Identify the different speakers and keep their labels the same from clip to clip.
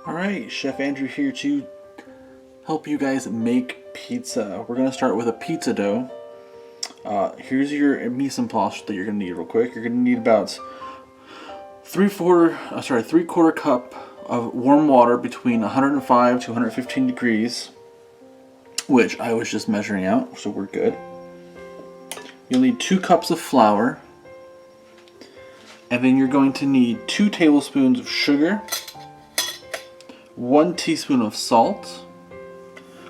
Speaker 1: Alright, Chef Andrew here to help you guys make pizza. We're going to start with a pizza dough. Here's your mise en place that you're going to need real quick. You're going to need about three-quarter cup of warm water between 105 to 115 degrees, which I was just measuring out, so we're good. You'll need 2 cups of flour, and then you're going to need 2 tablespoons of sugar, 1 teaspoon of salt,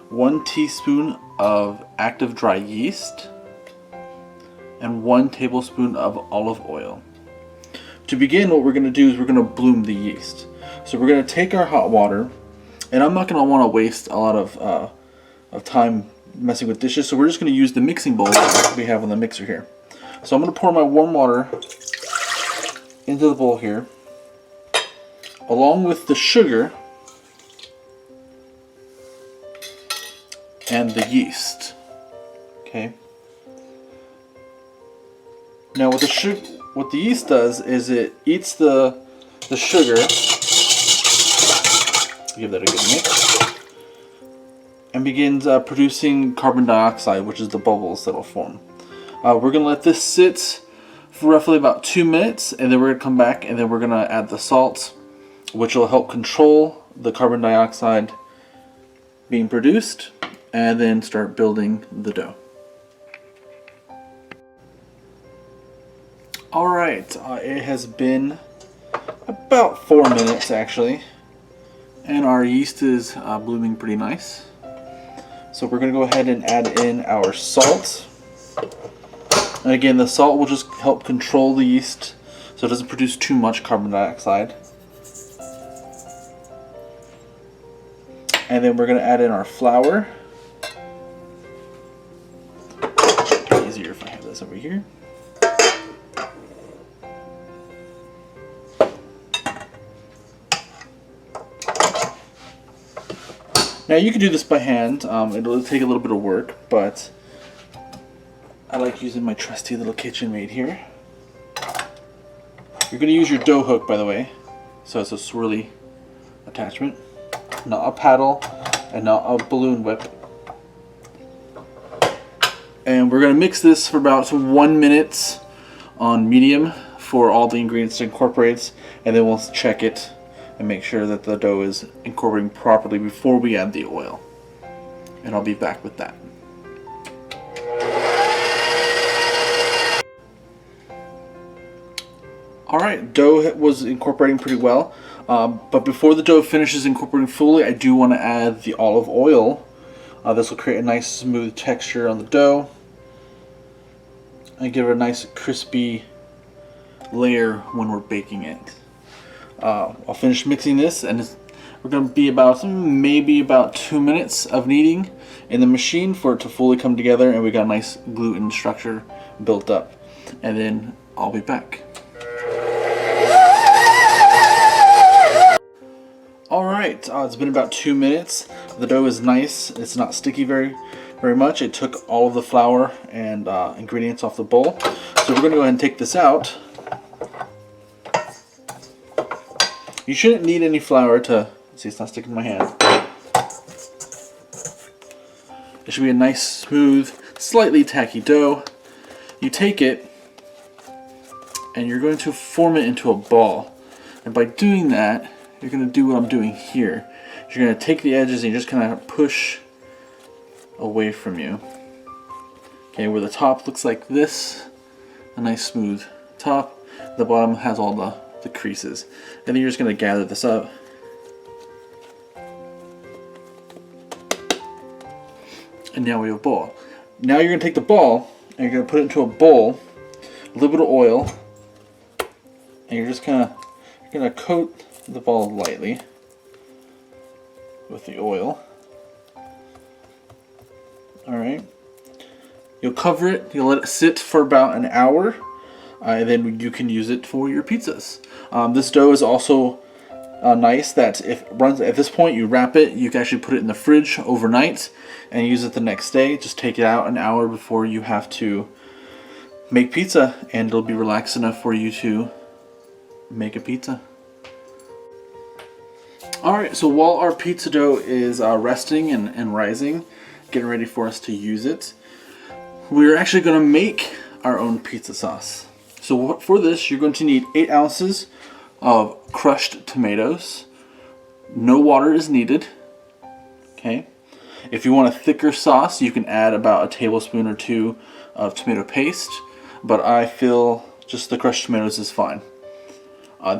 Speaker 1: 1 teaspoon of active dry yeast, and 1 tablespoon of olive oil. To begin, what we're going to do is we're going to bloom the yeast. So we're going to take our hot water, and I'm not going to want to waste a lot of time messing with dishes, so we're just going to use the mixing bowl that we have on the mixer here. So I'm going to pour my warm water into the bowl here, along with the sugar and the yeast. Okay. Now what the yeast does is it eats the sugar. Give that a good mix. And begins producing carbon dioxide, which is the bubbles that will form. We're going to let this sit for roughly about 2 minutes, and then we're going to come back and then we're going to add the salt, which will help control the carbon dioxide being produced, and then start building the dough. Alright, it has been about 4 minutes actually, and our yeast is blooming pretty nice. So we're going to go ahead and add in our salt. And again, the salt will just help control the yeast so it doesn't produce too much carbon dioxide. And then we're going to add in our flour. Easier if I have this over here. Now you can do this by hand. It'll take a little bit of work, but I like using my trusty little KitchenMaid here. You're going to use your dough hook, by the way, so it's a swirly attachment, not a paddle and not a balloon whip. And we're going to mix this for about 1 minute on medium for all the ingredients to incorporate, and then we'll check it and make sure that the dough is incorporating properly before we add the oil. And I'll be back with that. Alright, dough was incorporating pretty well, but before the dough finishes incorporating fully, I do want to add the olive oil. This will create a nice smooth texture on the dough and give it a nice crispy layer when we're baking it. I'll finish mixing this, and we're going to be maybe about 2 minutes of kneading in the machine for it to fully come together, and we got a nice gluten structure built up. And then I'll be back. Alright, it's been about 2 minutes. The dough is nice. It's not sticky very much. It took all of the flour and ingredients off the bowl. So we're going to go ahead and take this out. You shouldn't need any flour to, see, it's not sticking to my hand. It should be a nice, smooth, slightly tacky dough. You take it and you're going to form it into a ball. And by doing that, you're going to do what I'm doing here. You're going to take the edges and you're just kind of push away from you. Okay, where the top looks like this, a nice smooth top. The bottom has all the creases. And then you're just going to gather this up. And now we have a ball. Now you're going to take the ball and you're going to put it into a bowl, a little bit of oil, and you're just going to coat the ball lightly with the oil. Alright. You'll cover it, you'll let it sit for about an hour, and then you can use it for your pizzas. This dough is also nice that if it runs at this point, you wrap it, you can actually put it in the fridge overnight and use it the next day. Just take it out an hour before you have to make pizza, and it'll be relaxed enough for you to make a pizza. Alright, so while our pizza dough is resting and rising, getting ready for us to use it, we're actually going to make our own pizza sauce. So for this, you're going to need 8 ounces of crushed tomatoes. No water is needed. Okay. If you want a thicker sauce, you can add about a tablespoon or 2 of tomato paste, but I feel just the crushed tomatoes is fine.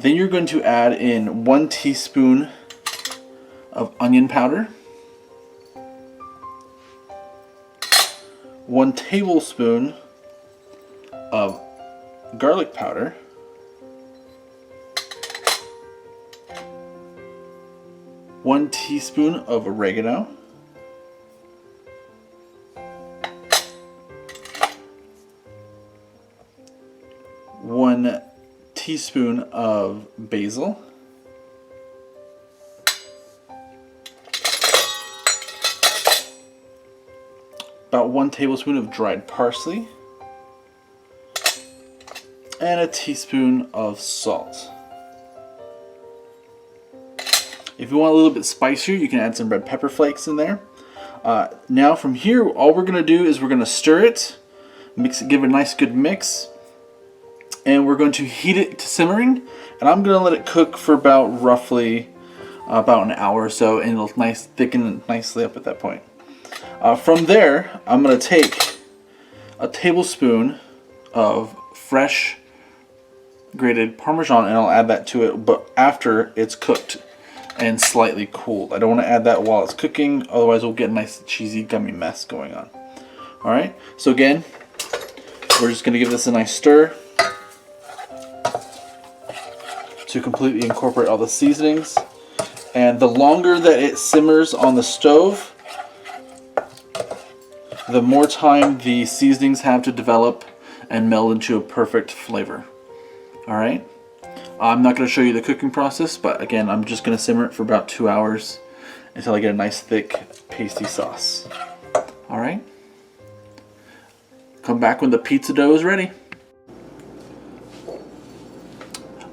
Speaker 1: Then you're going to add in 1 teaspoon of onion powder, 1 tablespoon of garlic powder, 1 teaspoon of oregano, 1 teaspoon of basil, about 1 tablespoon of dried parsley, and a teaspoon of salt. If you want a little bit spicier, you can add some red pepper flakes in there. Now from here, all we're going to do is we're going to stir it, mix it, give it a nice good mix, and we're going to heat it to simmering, and I'm going to let it cook for about roughly about an hour or so, and it'll thicken nicely up at that point. From there, I'm going to take a tablespoon of fresh grated Parmesan and I'll add that to it, but after it's cooked and slightly cooled. I don't want to add that while it's cooking, otherwise we'll get a nice cheesy gummy mess going on. Alright, so again, we're just going to give this a nice stir to completely incorporate all the seasonings. And the longer that it simmers on the stove, the more time the seasonings have to develop and meld into a perfect flavor. Alright, I'm not going to show you the cooking process, but again, I'm just going to simmer it for about 2 hours until I get a nice thick pasty sauce. Alright, come back when the pizza dough is ready.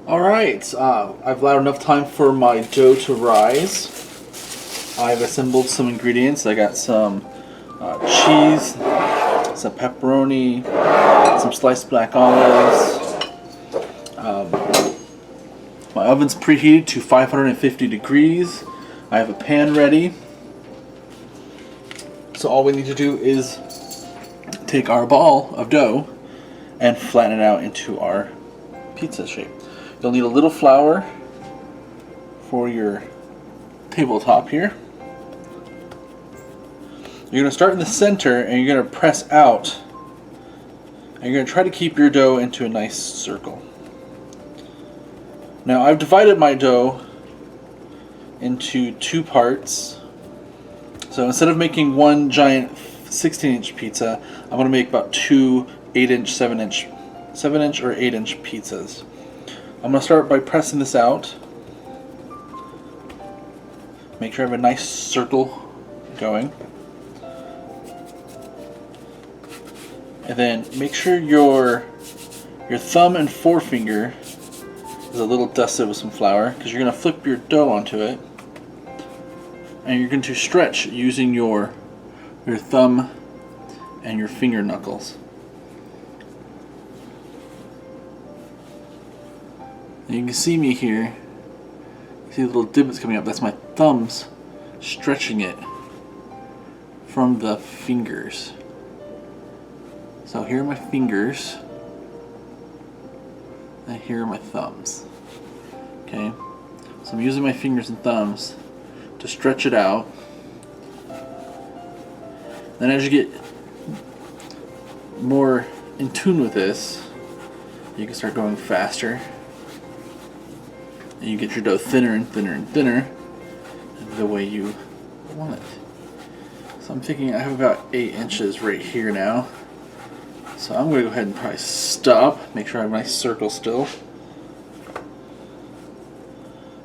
Speaker 1: Alright, I've allowed enough time for my dough to rise. I've assembled some ingredients. I got some cheese, some pepperoni, some sliced black olives. My oven's preheated to 550 degrees. I have a pan ready. So all we need to do is take our ball of dough and flatten it out into our pizza shape. You'll need a little flour for your tabletop here. You're going to start in the center and you're going to press out. And you're going to try to keep your dough into a nice circle. Now I've divided my dough into 2 parts. So instead of making one giant 16-inch pizza, I'm going to make about 2 8-inch, 7-inch or 8-inch pizzas. I'm going to start by pressing this out. Make sure I have a nice circle going. And then make sure your thumb and forefinger is a little dusted with some flour, because you're going to flip your dough onto it. And you're going to stretch using your thumb and your finger knuckles. And you can see me here. See the little divots coming up. That's my thumbs stretching it from the fingers. So here are my fingers, and here are my thumbs. Okay, so I'm using my fingers and thumbs to stretch it out. Then as you get more in tune with this, you can start going faster. And you get your dough thinner and thinner and thinner the way you want it. So I'm thinking I have about 8 inches right here now. So I'm going to go ahead and probably stop, make sure I have a nice circle still.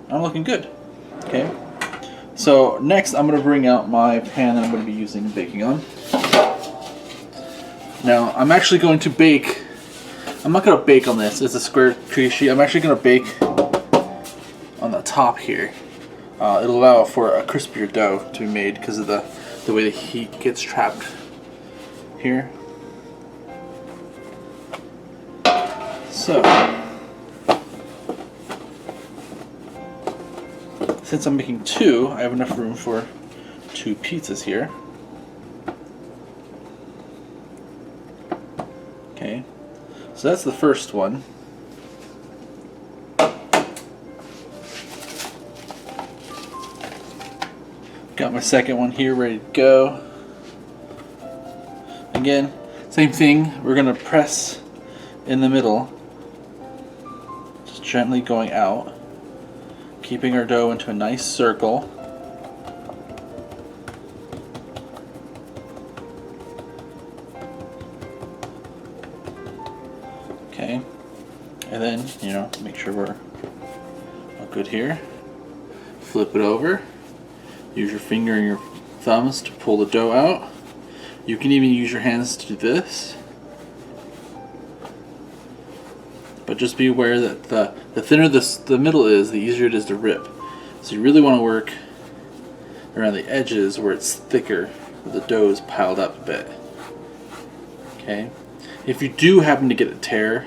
Speaker 1: I'm looking good. Okay. So next I'm going to bring out my pan that I'm going to be using baking on. Now I'm actually going to bake, I'm not going to bake on this, it's a square cookie sheet. I'm actually going to bake on the top here. It'll allow for a crispier dough to be made because of the way the heat gets trapped here. So, since I'm making 2, I have enough room for 2 pizzas here. Okay, so that's the first one. Got my second one here ready to go. Again, same thing, we're going to press in the middle, just gently going out, keeping our dough into a nice circle. Okay, and then, you know, make sure we're all good here. Flip it over. Use your finger and your thumbs to pull the dough out. You can even use your hands to do this. But just be aware that the thinner the middle is, the easier it is to rip. So you really want to work around the edges where it's thicker, where the dough is piled up a bit. Okay. If you do happen to get a tear,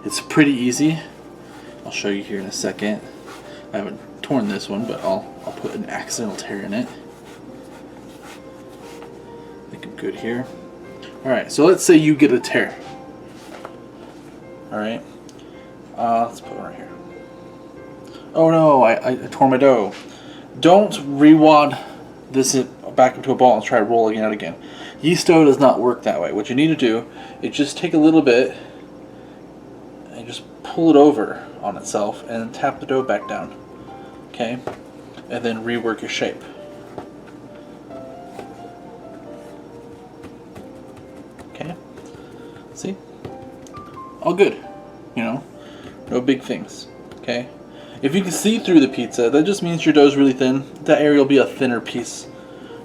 Speaker 1: it's pretty easy. I'll show you here in a second. I haven't torn this one, but I'll put an accidental tear in it. I think I'm good here. Alright, so let's say you get a tear. Alright. Let's put it right here. Oh no, I tore my dough. Don't re-wad this back into a ball and try rolling it out again. Yeast dough does not work that way. What you need to do is just take a little bit and just pull it over on itself and tap the dough back down. Okay? And then rework your shape. Okay? See? All good. You know? No big things. Okay? If you can see through the pizza, that just means your dough is really thin. That area will be a thinner piece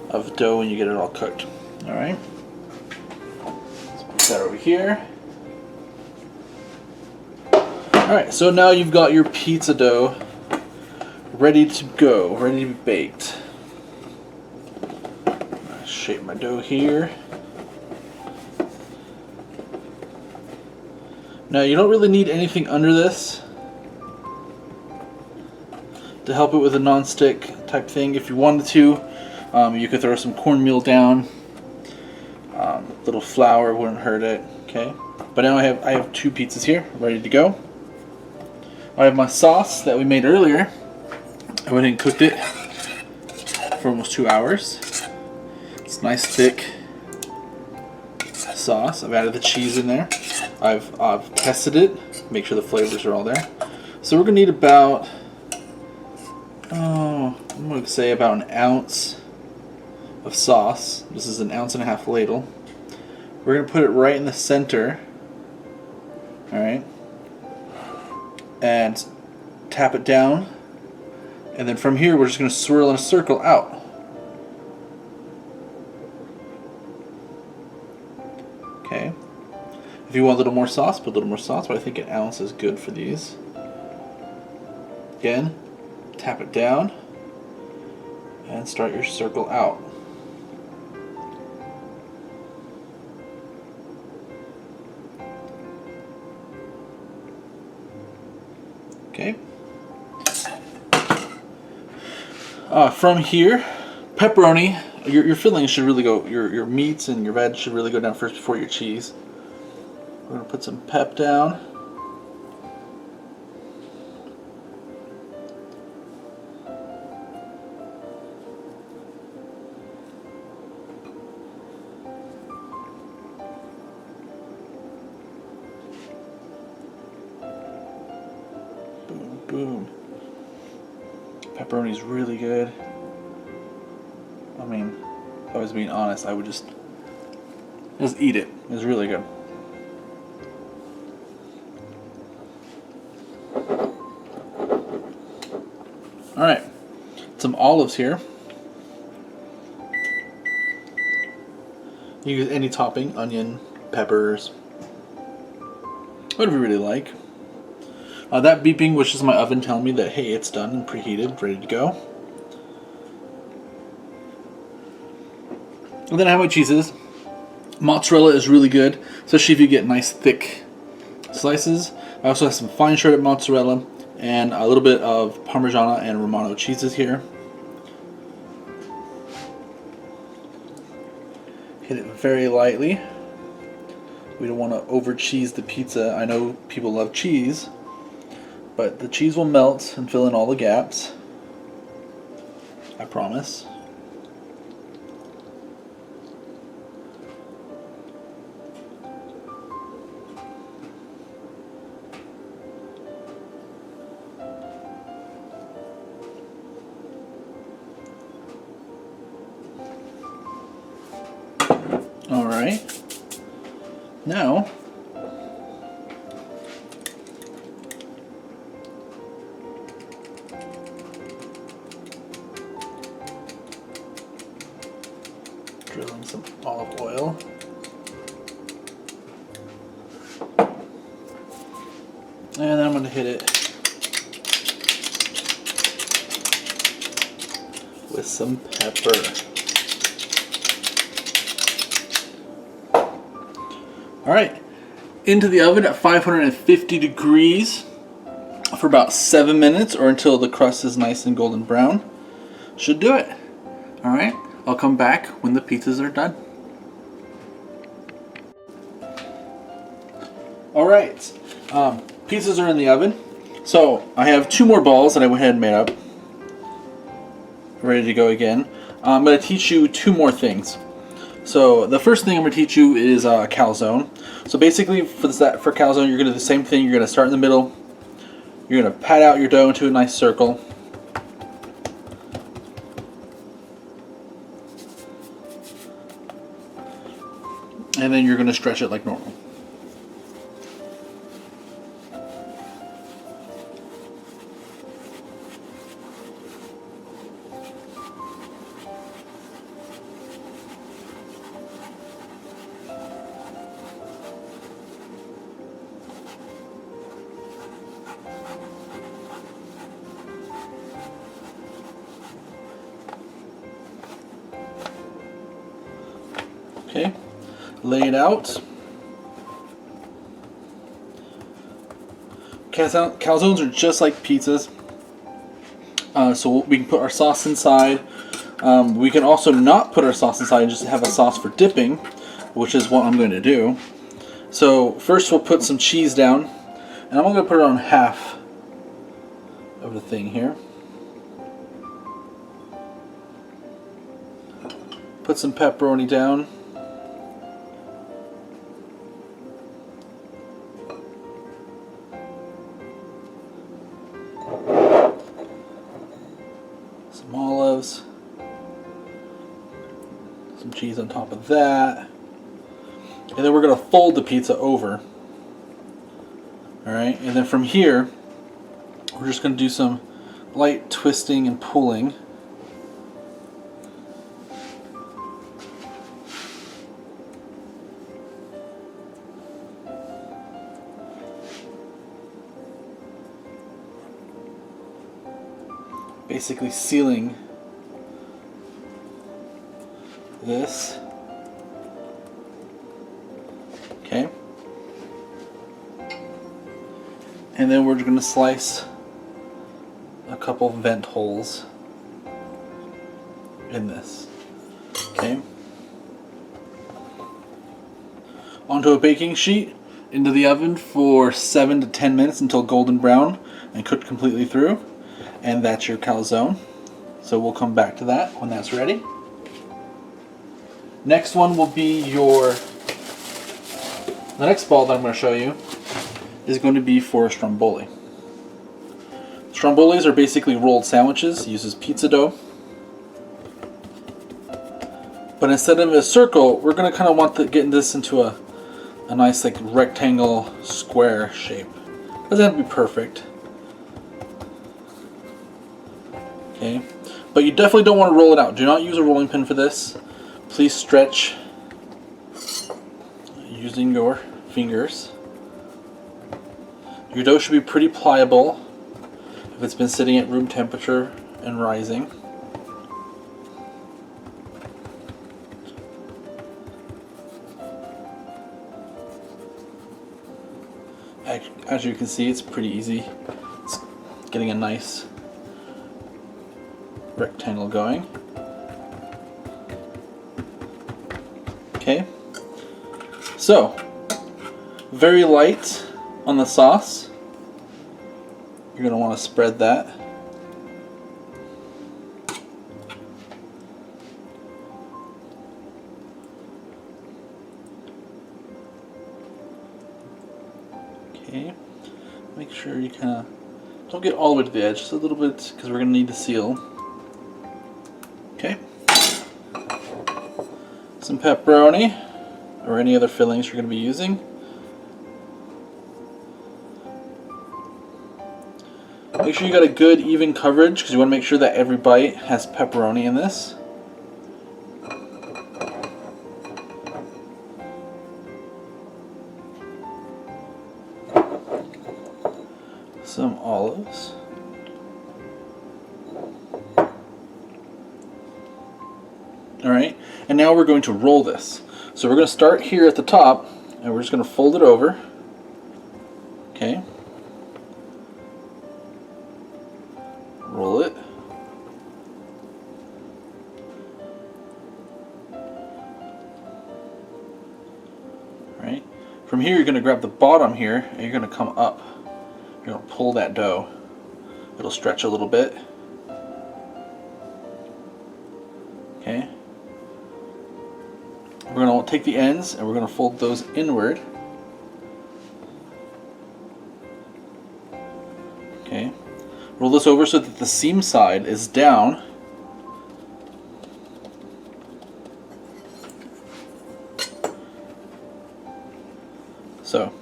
Speaker 1: of dough when you get it all cooked. Alright? Let's put that over here. Alright, so now you've got your pizza dough ready to go, ready to be baked. Shape my dough here. Now you don't really need anything under this to help it with a non-stick type thing. If you wanted to, you could throw some cornmeal down. Little flour wouldn't hurt it. Okay, but now I have 2 pizzas here ready to go. I have my sauce that we made earlier. I went and cooked it for almost 2 hours. It's nice thick sauce. I've added the cheese in there. I've tested it, make sure the flavors are all there. So we're gonna need about, I'm gonna say about 1 ounce of sauce. This is 1.5 ounce ladle. We're gonna put it right in the center. All right, and tap it down. And then from here, we're just going to swirl in a circle out. Okay. If you want a little more sauce, put a little more sauce, but I think 1 ounce is good for these. Again, tap it down and start your circle out. Okay. From here, pepperoni, your filling should really go, your meats and your veg should really go down first before your cheese. We're going to put some pep down. Boom, boom. Pepperoni is really good. I mean, if I was being honest, I would just eat it. It's really good. Alright, some olives here. You use any topping, onion, peppers, whatever you really like. That beeping was just my oven telling me that, hey, it's done and preheated, ready to go. And then I have my cheeses. Mozzarella is really good, especially if you get nice thick slices. I also have some fine shredded mozzarella and a little bit of Parmigiana and Romano cheeses here. Hit it very lightly. We don't want to over cheese the pizza. I know people love cheese, but the cheese will melt and fill in all the gaps. I promise. All right. Now, drizzling some olive oil. And then I'm going to hit it with some pepper. All right, into the oven at 550 degrees for about 7 minutes, or until the crust is nice and golden brown. Should do it. All right, I'll come back when the pizzas are done. All right, pizzas are in the oven. So I have 2 more balls that I went ahead and made up. Ready to go again. I'm going to teach you 2 more things. So the first thing I'm going to teach you is calzone. So basically for calzone, you're going to do the same thing. You're going to start in the middle. You're going to pat out your dough into a nice circle. And then you're going to stretch it like normal. Okay, lay it out. Calzones are just like pizzas. So we can put our sauce inside. We can also not put our sauce inside and just have a sauce for dipping, which is what I'm going to do. So first we'll put some cheese down, and I'm going to put it on half of the thing here. Put some pepperoni down. Some olives, some cheese on top of that, and then we're going to fold the pizza over. Alright, and then from here we're just going to do some light twisting and pulling. Basically sealing this. Okay. And then we're going to slice a couple vent holes in this. Okay. Onto a baking sheet, into the oven for 7 to 10 minutes until golden brown and cooked completely through. And that's your calzone. So we'll come back to that when that's ready. Next one will be the next ball that I'm going to show you is going to be for stromboli. Strombolis are basically rolled sandwiches. It uses pizza dough. But instead of a circle, we're going to kind of want to get this into a nice like rectangle square shape. Doesn't have to be perfect. Okay, but you definitely don't want to roll it out. Do not use a rolling pin for this. Please stretch using your fingers. Your dough should be pretty pliable if it's been sitting at room temperature and rising. as you can see, it's pretty easy. It's getting a nice rectangle going. Okay, so very light on the sauce. You're going to want to spread that. Okay, make sure you kind of don't get all the way to the edge, just a little bit, because we're going to need to seal. Okay, some pepperoni or any other fillings you're going to be using. Make sure you got a good even coverage, because you want to make sure that every bite has pepperoni in this. Some olives. Alright, and now we're going to roll this. So we're going to start here at the top, and we're just going to fold it over. Okay. Roll it. Alright. From here you're going to grab the bottom here, and you're going to come up. You're going to pull that dough. It'll stretch a little bit. Okay. We're going to take the ends and we're going to fold those inward. Okay. Roll this over so that the seam side is down. So,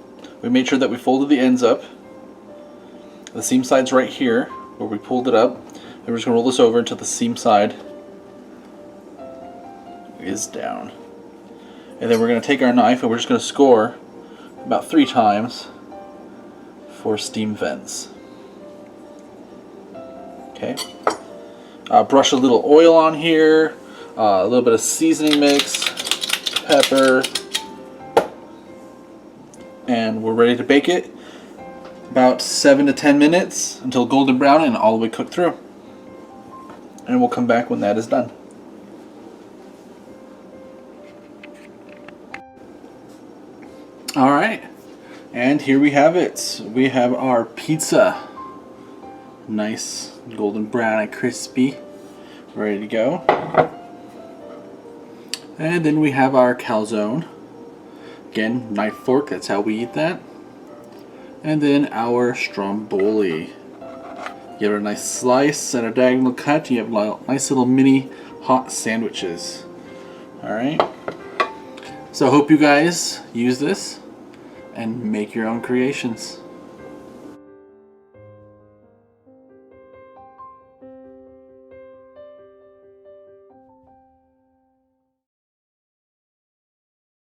Speaker 1: we made sure that we folded the ends up. The seam side's right here, where we pulled it up. And we're just going to roll this over until the seam side is down. And then we're going to take our knife and we're just going to score about 3 times for steam vents. Okay. Brush a little oil on here, a little bit of seasoning mix, pepper, and we're ready to bake it. About 7 to 10 minutes until golden brown and all the way cooked through. And we'll come back when that is done. Alright, and here we have it. We have our pizza. Nice golden brown and crispy. Ready to go. And then we have our calzone. Again, knife fork, that's how we eat that. And then our stromboli. You have a nice slice and a diagonal cut. You have nice little mini hot sandwiches. Alright. So I hope you guys use this and make your own creations.